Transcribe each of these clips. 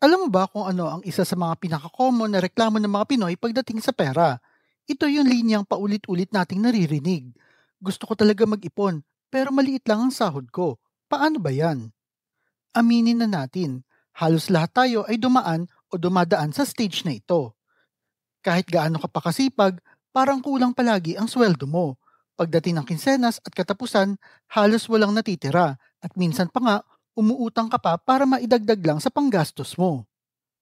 Alam mo ba kung ano ang isa sa mga pinaka-common na reklamo ng mga Pinoy pagdating sa pera? Ito yung linyang paulit-ulit nating naririnig. Gusto ko talaga mag-ipon, pero maliit lang ang sahod ko. Paano ba yan? Aminin na natin, halos lahat tayo ay dumaan o dumadaan sa stage na ito. Kahit gaano ka pa kasipag, parang kulang palagi ang sweldo mo. Pagdating ng kinsenas at katapusan, halos walang natitira at minsan pa nga umuutang ka pa para maidagdag lang sa panggastos mo.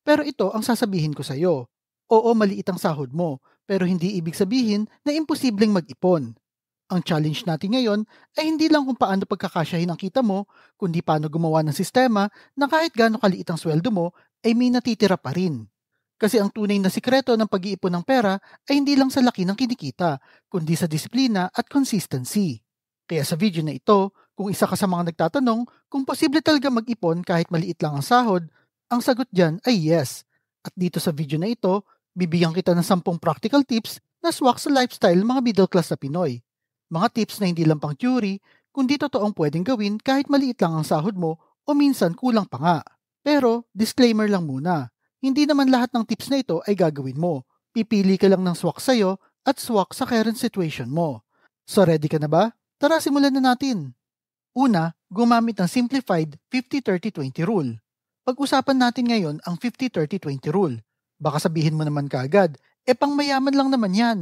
Pero ito ang sasabihin ko sa iyo. Oo, maliit ang sahod mo, pero hindi ibig sabihin na imposibleng mag-ipon. Ang challenge natin ngayon ay hindi lang kung paano pagkakasyahin ang kita mo, kundi paano gumawa ng sistema na kahit gaano kaliit ang sweldo mo, ay may natitira pa rin. Kasi ang tunay na sikreto ng pag-iipon ng pera ay hindi lang sa laki ng kinikita, kundi sa disiplina at consistency. Kaya sa video na ito, kung isa ka sa mga nagtatanong kung posible talaga mag-ipon kahit maliit lang ang sahod, ang sagot dyan ay yes. At dito sa video na ito, bibigyan kita ng 10 practical tips na swak sa lifestyle ng mga middle class na Pinoy. Mga tips na hindi lang pang theory, kundi totoong pwedeng gawin kahit maliit lang ang sahod mo o minsan kulang pa nga. Pero, disclaimer lang muna. Hindi naman lahat ng tips na ito ay gagawin mo. Pipili ka lang ng swak sa'yo at swak sa current situation mo. So ready ka na ba? Tara simulan na natin. Una, gumamit ng simplified 50-30-20 rule. Pag-usapan natin ngayon ang 50-30-20 rule. Baka sabihin mo naman kaagad, pang mayaman lang naman yan.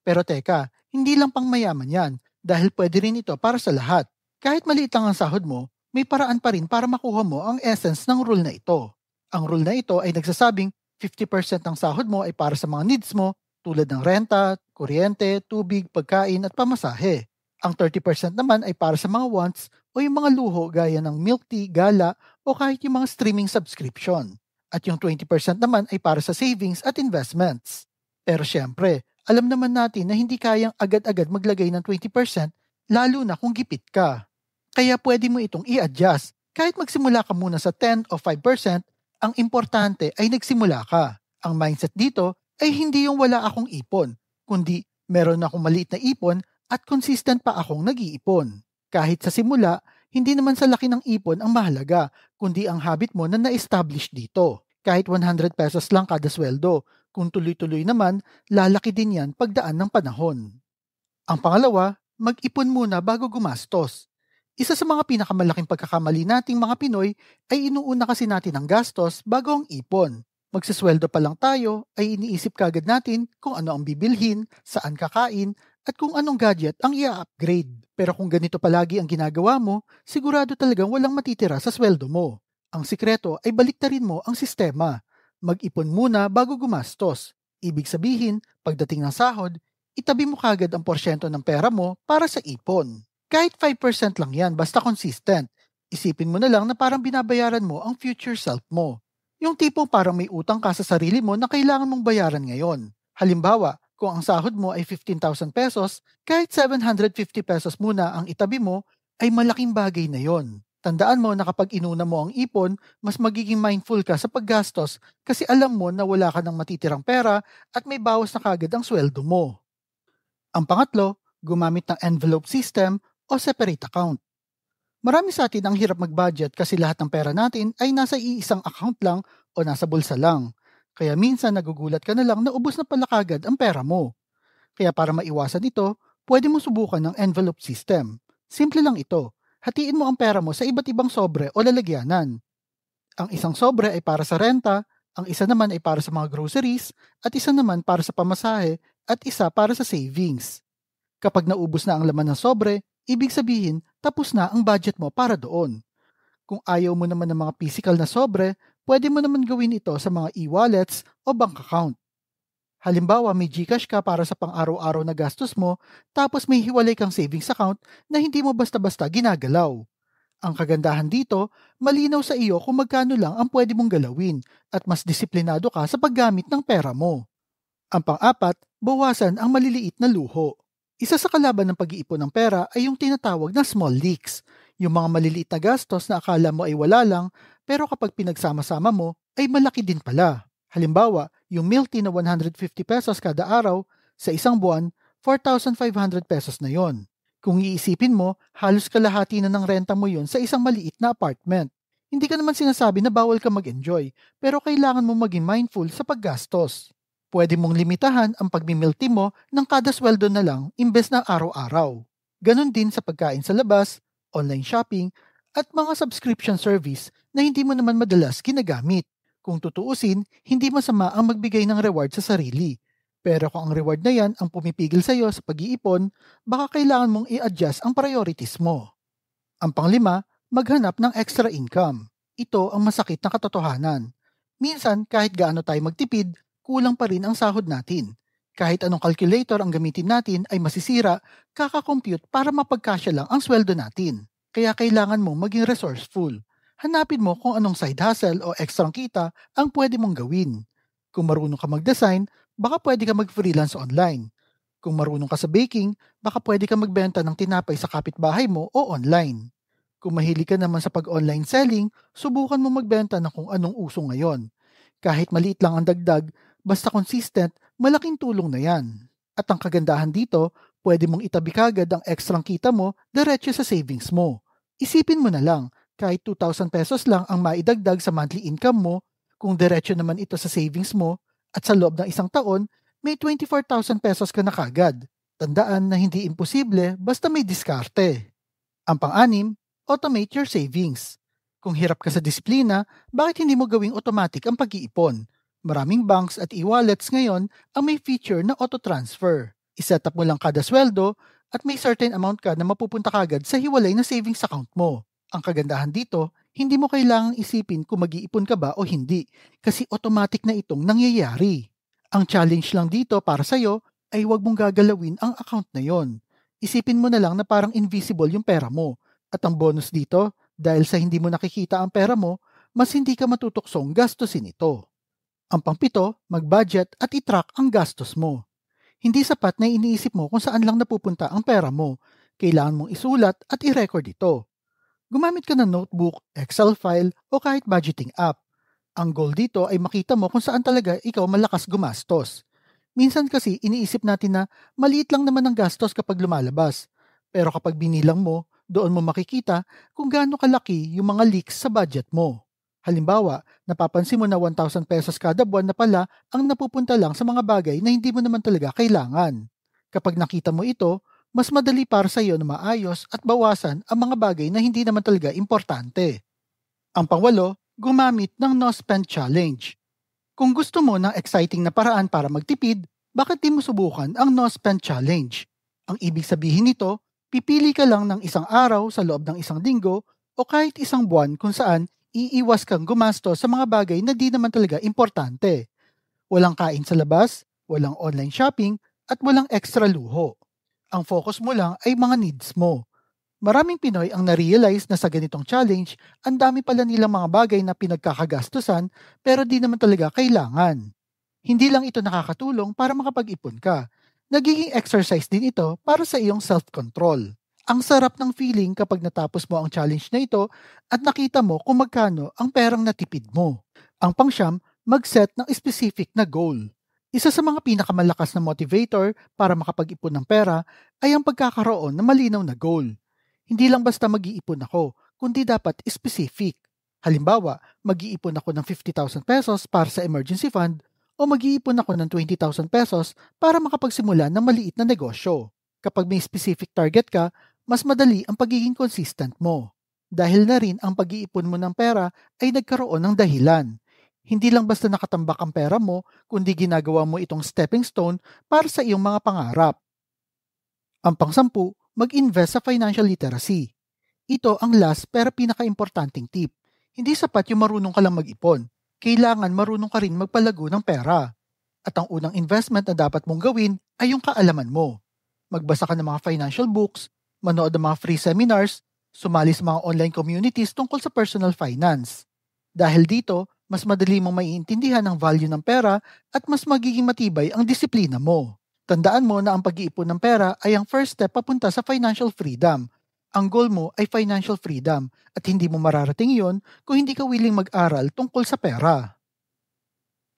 Pero teka, hindi lang pang mayaman yan dahil pwede rin ito para sa lahat. Kahit maliit lang ang sahod mo, may paraan pa rin para makuha mo ang essence ng rule na ito. Ang rule na ito ay nagsasabing 50% ng sahod mo ay para sa mga needs mo tulad ng renta, kuryente, tubig, pagkain at pamasahe. Ang 30% naman ay para sa mga wants o yung mga luho gaya ng milk tea, gala o kahit yung mga streaming subscription. At yung 20% naman ay para sa savings at investments. Pero syempre, alam naman natin na hindi kayang agad-agad maglagay ng 20% lalo na kung gipit ka. Kaya pwede mo itong i-adjust. Kahit magsimula ka muna sa 10 o 5%, ang importante ay nagsimula ka. Ang mindset dito ay hindi yung wala akong ipon, kundi meron akong maliit na ipon at consistent pa akong nag-iipon. Kahit sa simula, hindi naman sa laki ng ipon ang mahalaga, kundi ang habit mo na na-establish dito. Kahit 100 pesos lang kada sweldo, kung tuloy-tuloy naman, lalaki din yan pagdaan ng panahon. Ang pangalawa, mag-ipon muna bago gumastos. Isa sa mga pinakamalaking pagkakamali nating mga Pinoy ay inuuna kasi natin ang gastos bago ang ipon. Magsisweldo pa lang tayo ay iniisip kagad natin kung ano ang bibilhin, saan kakain, at kung anong gadget ang i-upgrade. Pero kung ganito palagi ang ginagawa mo, sigurado talagang walang matitira sa sweldo mo. Ang sikreto ay baliktarin mo ang sistema. Mag-ipon muna bago gumastos. Ibig sabihin, pagdating ng sahod, itabi mo kagad ang porsyento ng pera mo para sa ipon. Kahit 5% lang yan, basta consistent. Isipin mo na lang na parang binabayaran mo ang future self mo. Yung tipong parang may utang ka sa sarili mo na kailangan mong bayaran ngayon. Halimbawa, kung ang sahod mo ay 15,000 pesos, kahit 750 pesos muna ang itabi mo, ay malaking bagay na yon. Tandaan mo na kapag inuna mo ang ipon, mas magiging mindful ka sa paggastos kasi alam mo na wala ka ng matitirang pera at may bawas na kagad ang sweldo mo. Ang pangatlo, gumamit ng envelope system o separate account. Marami sa atin ang hirap mag-budget kasi lahat ng pera natin ay nasa iisang account lang o nasa bulsa lang. Kaya minsan nagugulat ka na lang na ubos na pala kagad ang pera mo. Kaya para maiwasan ito, pwede mo subukan ng envelope system. Simple lang ito. Hatiin mo ang pera mo sa iba't ibang sobre o lalagyanan. Ang isang sobre ay para sa renta, ang isa naman ay para sa mga groceries, at isa naman para sa pamasahe, at isa para sa savings. Kapag naubos na ang laman ng sobre, ibig sabihin tapos na ang budget mo para doon. Kung ayaw mo naman ng mga physical na sobre, pwede mo naman gawin ito sa mga e-wallets o bank account. Halimbawa, may GCash ka para sa pang-araw-araw na gastos mo, tapos may hiwalay kang savings account na hindi mo basta-basta ginagalaw. Ang kagandahan dito, malinaw sa iyo kung magkano lang ang pwede mong galawin at mas disiplinado ka sa paggamit ng pera mo. Ang pang-apat, bawasan ang maliliit na luho. Isa sa kalaban ng pag-iipon ng pera ay yung tinatawag na small leaks. Yung mga maliliit na gastos na akala mo ay wala lang, pero kapag pinagsama-sama mo, ay malaki din pala. Halimbawa, yung milk tea na 150 pesos kada araw, sa isang buwan, 4,500 pesos na yon. Kung iisipin mo, halos kalahati na ng renta mo yon sa isang maliit na apartment. Hindi ka naman sinasabi na bawal ka mag-enjoy, pero kailangan mo maging mindful sa paggastos. Pwede mong limitahan ang pagmimilti mo ng kada sweldo na lang imbes na araw-araw. Ganon din sa pagkain sa labas, online shopping, at mga subscription service na hindi mo naman madalas ginagamit. Kung tutuusin, hindi masama ang magbigay ng reward sa sarili. Pero kung ang reward na yan ang pumipigil sa iyo sa pag-iipon, baka kailangan mong i-adjust ang priorities mo. Ang panglima, maghanap ng extra income. Ito ang masakit na katotohanan. Minsan, kahit gaano tayo magtipid, kulang pa rin ang sahod natin. Kahit anong calculator ang gamitin natin ay masisira, kakakompute para mapagkasya lang ang sweldo natin. Kaya kailangan mong maging resourceful. Hanapin mo kung anong side hustle o ekstrang kita ang pwede mong gawin. Kung marunong ka mag-design, baka pwede ka mag-freelance online. Kung marunong ka sa baking, baka pwede ka magbenta ng tinapay sa kapitbahay mo o online. Kung mahilig ka naman sa pag-online selling, subukan mo magbenta ng kung anong uso ngayon. Kahit maliit lang ang dagdag, basta consistent, malaking tulong na yan. At ang kagandahan dito, pwede mong itabi kagad ang ekstrang kita mo diretso sa savings mo. Isipin mo na lang, kahit 2,000 pesos lang ang maidagdag sa monthly income mo, kung diretso naman ito sa savings mo, at sa loob ng isang taon, may 24,000 pesos ka na kagad. Tandaan na hindi imposible basta may diskarte. Ang pang-anim, automate your savings. Kung hirap ka sa disiplina, bakit hindi mo gawing automatic ang pag-iipon? Maraming banks at e-wallets ngayon ang may feature na auto-transfer. Iset up mo lang kada sweldo at may certain amount ka na mapupunta kagad sa hiwalay na savings account mo. Ang kagandahan dito, hindi mo kailangang isipin kung mag-iipon ka ba o hindi kasi automatic na itong nangyayari. Ang challenge lang dito para sa'yo ay huwag mong gagalawin ang account na yon. Isipin mo na lang na parang invisible yung pera mo. At ang bonus dito, dahil sa hindi mo nakikita ang pera mo, mas hindi ka matutuksong gastusin ito. Ang pangpito, mag-budget at i-track ang gastos mo. Hindi sapat na iniisip mo kung saan lang napupunta ang pera mo. Kailangan mong isulat at i-record ito. Gumamit ka ng notebook, Excel file o kahit budgeting app. Ang goal dito ay makita mo kung saan talaga ikaw malakas gumastos. Minsan kasi iniisip natin na maliit lang naman ang gastos kapag lumalabas. Pero kapag binilang mo, doon mo makikita kung gaano kalaki yung mga leaks sa budget mo. Halimbawa, napapansin mo na 1,000 pesos kada buwan na pala ang napupunta lang sa mga bagay na hindi mo naman talaga kailangan. Kapag nakita mo ito, mas madali para sa iyo na maayos at bawasan ang mga bagay na hindi naman talaga importante. Ang pangwalo, gumamit ng no spend challenge. Kung gusto mo ng exciting na paraan para magtipid, bakit di mo subukan ang no spend challenge? Ang ibig sabihin nito, pipili ka lang ng isang araw sa loob ng isang linggo o kahit isang buwan kung saan iiwas kang gumastos sa mga bagay na di naman talaga importante. Walang kain sa labas, walang online shopping, at walang extra luho. Ang focus mo lang ay mga needs mo. Maraming Pinoy ang na-realize na sa ganitong challenge, ang dami pala nilang mga bagay na pinagkakagastusan pero di naman talaga kailangan. Hindi lang ito nakakatulong para makapag-ipon ka. Nagiging exercise din ito para sa iyong self-control. Ang sarap ng feeling kapag natapos mo ang challenge na ito at nakita mo kung magkano ang perang natipid mo. Ang pangsyam, mag-set ng specific na goal. Isa sa mga pinakamalakas na motivator para makapag-ipon ng pera ay ang pagkakaroon ng malinaw na goal. Hindi lang basta mag-iipon ako, kundi dapat specific. Halimbawa, mag-iipon ako ng 50,000 pesos para sa emergency fund o mag-iipon ako ng 20,000 pesos para makapagsimula ng maliit na negosyo. Kapag may specific target ka, mas madali ang pagiging consistent mo. Dahil na rin ang pag-iipon mo ng pera ay nagkaroon ng dahilan. Hindi lang basta nakatambak ang pera mo, kundi ginagawa mo itong stepping stone para sa iyong mga pangarap. Ang pangsampu, mag-invest sa financial literacy. Ito ang last pero pinaka-importanting tip. Hindi sapat yung marunong ka lang mag-ipon. Kailangan marunong ka rin magpalago ng pera. At ang unang investment na dapat mong gawin ay yung kaalaman mo. Magbasa ka ng mga financial books, manood ng mga free seminars, sumali sa mga online communities tungkol sa personal finance. Dahil dito, mas madali mong maiintindihan ang value ng pera at mas magiging matibay ang disiplina mo. Tandaan mo na ang pag-iipon ng pera ay ang first step papunta sa financial freedom. Ang goal mo ay financial freedom at hindi mo mararating yon kung hindi ka willing mag-aral tungkol sa pera.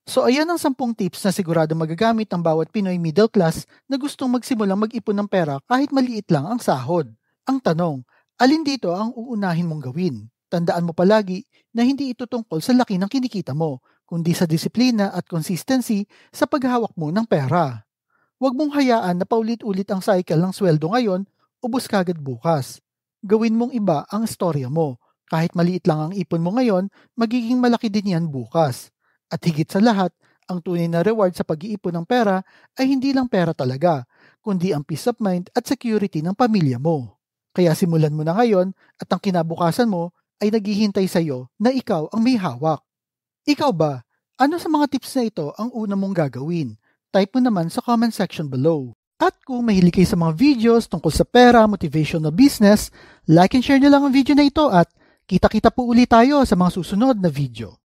So ayan ang 10 tips na sigurado magagamit ng bawat Pinoy middle class na gustong magsimulang mag-ipon ng pera kahit maliit lang ang sahod. Ang tanong, alin dito ang uunahin mong gawin? Tandaan mo palagi na hindi ito tungkol sa laki ng kinikita mo, kundi sa disiplina at consistency sa paghawak mo ng pera. Huwag mong hayaan na paulit-ulit ang cycle ng sweldo ngayon, ubos kagad bukas. Gawin mong iba ang istorya mo. Kahit maliit lang ang ipon mo ngayon, magiging malaki din yan bukas. At higit sa lahat, ang tunay na reward sa pag-iipon ng pera ay hindi lang pera talaga, kundi ang peace of mind at security ng pamilya mo. Kaya simulan mo na ngayon at ang kinabukasan mo ay naghihintay sa iyo na ikaw ang may hawak. Ikaw ba? Ano sa mga tips na ito ang una mong gagawin? Type mo naman sa comment section below. At kung mahilig kayo sa mga videos tungkol sa pera, motivation na business, like and share nyo lang ang video na ito at kita-kita po ulit tayo sa mga susunod na video.